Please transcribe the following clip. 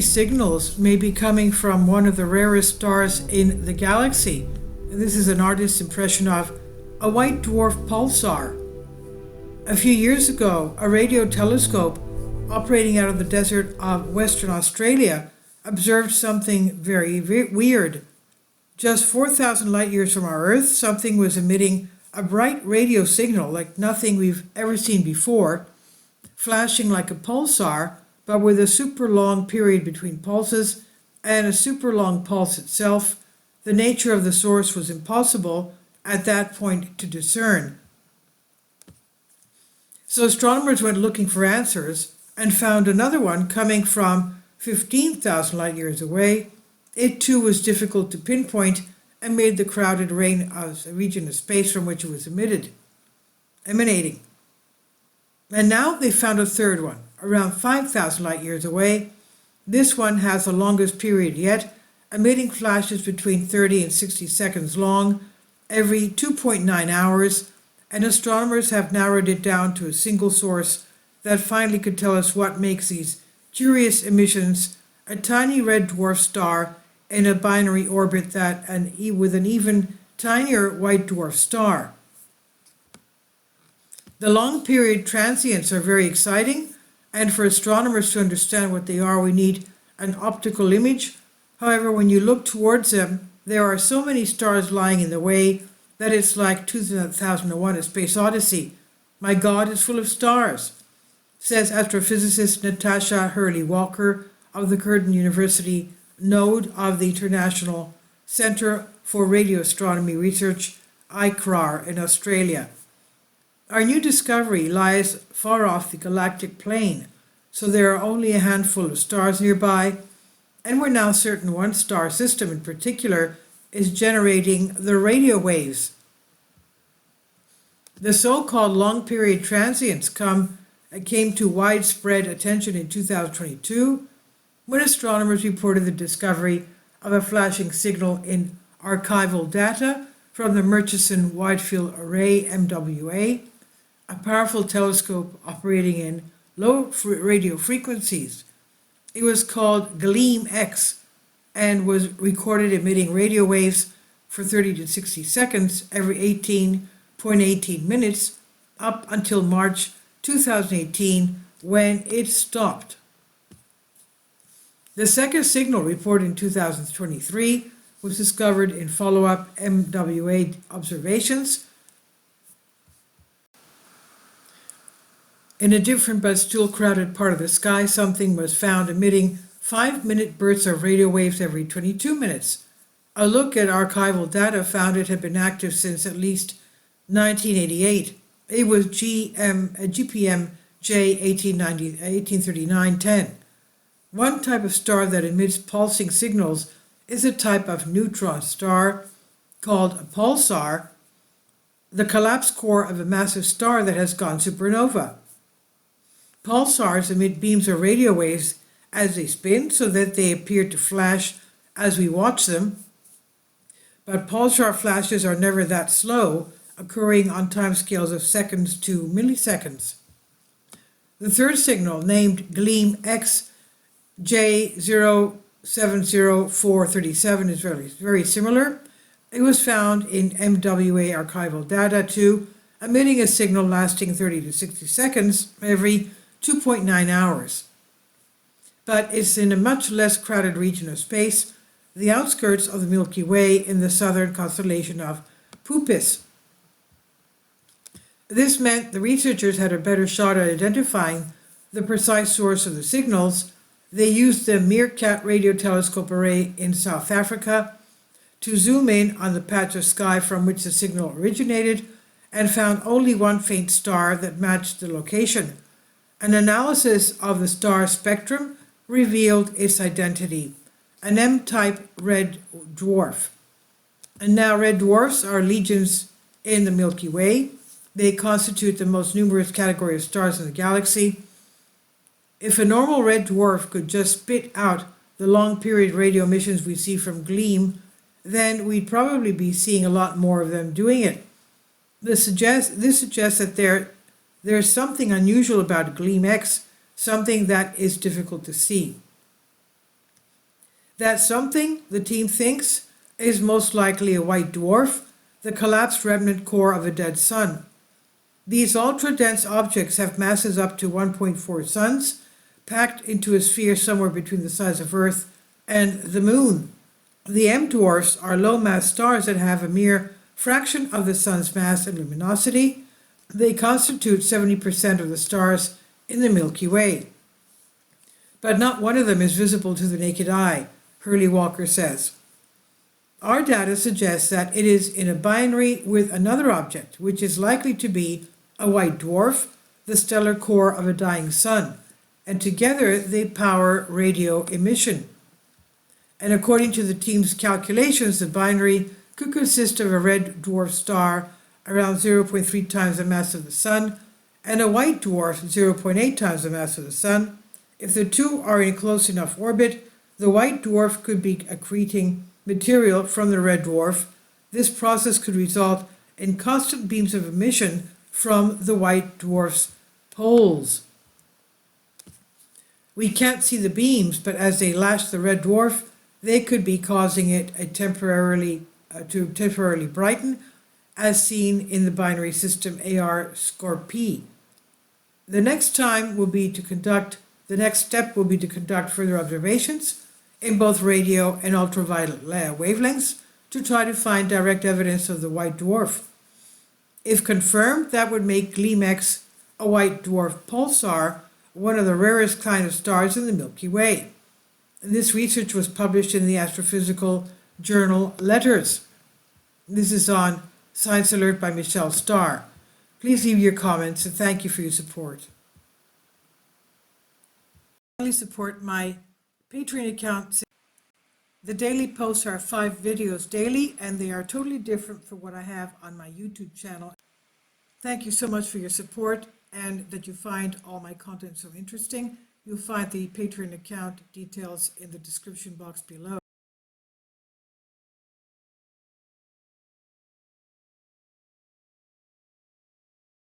these signals may be coming from one of the rarest stars in the galaxy. This is an artist's impression of a white dwarf pulsar. A few years ago, a radio telescope operating out of the desert of Western Australia observed something very weird. Just 4,000 light years from our Earth, something was emitting a bright radio signal like nothing we've ever seen before, flashing like a pulsar, but with a super long period between pulses and a super long pulse itself. The nature of the source was impossible at that point to discern. So astronomers went looking for answers and found another one coming from 15,000 light years away. It too was difficult to pinpoint and made the crowded region of space from which it was emanating. And now they found a third one, around 5,000 light years away. This one has the longest period yet, emitting flashes between 30 and 60 seconds long every 2.9 hours, and astronomers have narrowed it down to a single source that finally could tell us what makes these curious emissions a tiny red dwarf star in a binary orbit with an even tinier white dwarf star. The long period transients are very exciting, and for astronomers to understand what they are, we need an optical image. However, when you look towards them, there are so many stars lying in the way that it's like 2001: A Space Odyssey. My God, it's full of stars, says astrophysicist Natasha Hurley-Walker of the Curtin University node of the International Centre for Radio Astronomy Research, ICRAR, in Australia. Our new discovery lies far off the galactic plane, so there are only a handful of stars nearby, and we're now certain one star system in particular is generating the radio waves. The so-called long-period transients came to widespread attention in 2022 when astronomers reported the discovery of a flashing signal in archival data from the Murchison Wide Field Array, MWA, a powerful telescope operating in low radio frequencies. It was called Gleam X and was recorded emitting radio waves for 30 to 60 seconds every 18.18 minutes up until March 2018 when it stopped. The second signal, reported in 2023, was discovered in follow-up MWA observations. In a different but still crowded part of the sky, something was found emitting 5-minute bursts of radio waves every 22 minutes. A look at archival data found it had been active since at least 1988. It was GPM J 183910. One type of star that emits pulsing signals is a type of neutron star called a pulsar, the collapsed core of a massive star that has gone supernova. Pulsars emit beams of radio waves as they spin so that they appear to flash as we watch them, but pulsar flashes are never that slow, occurring on timescales of seconds to milliseconds. The third signal, named Gleam X J070437, is very similar. It was found in MWA archival data too, emitting a signal lasting 30 to 60 seconds every 2.9 hours. But it's in a much less crowded region of space, the outskirts of the Milky Way in the southern constellation of Puppis. This meant the researchers had a better shot at identifying the precise source of the signals. They used the Meerkat Radio Telescope Array in South Africa to zoom in on the patch of sky from which the signal originated and found only one faint star that matched the location. An analysis of the star spectrum revealed its identity, an M-type red dwarf. And now red dwarfs are legions in the Milky Way. They constitute the most numerous category of stars in the galaxy. If a normal red dwarf could just spit out the long-period radio emissions we see from Gleam, then we'd probably be seeing a lot more of them doing it. This suggests that there's something unusual about Gleam X, something that is difficult to see. That something, the team thinks, is most likely a white dwarf, the collapsed remnant core of a dead sun. These ultra-dense objects have masses up to 1.4 suns, packed into a sphere somewhere between the size of Earth and the Moon. The M dwarfs are low-mass stars that have a mere fraction of the sun's mass and luminosity. They constitute 70% of the stars in the Milky Way. But not one of them is visible to the naked eye, Hurley Walker says. Our data suggests that it is in a binary with another object, which is likely to be a white dwarf, the stellar core of a dying sun, and together they power radio emission. And according to the team's calculations, the binary could consist of a red dwarf star around 0.3 times the mass of the sun and a white dwarf 0.8 times the mass of the sun. If the two are in close enough orbit, the white dwarf could be accreting material from the red dwarf. This process could result in constant beams of emission from the white dwarf's poles. We can't see the beams, but as they lash the red dwarf, they could be causing it to temporarily brighten, as seen in the binary system AR-Scorpii. The next step will be to conduct further observations in both radio and ultraviolet wavelengths to try to find direct evidence of the white dwarf. If confirmed, that would make Gleam-X a white dwarf pulsar, one of the rarest kind of stars in the Milky Way. This research was published in the astrophysical journal Letters. This is on Science Alert by Michelle Starr. Please leave your comments and thank you for your support. Finally, support my Patreon account. The daily posts are 5 videos daily, and they are totally different from what I have on my YouTube channel. Thank you so much for your support and that you find all my content so interesting. You'll find the Patreon account details in the description box below.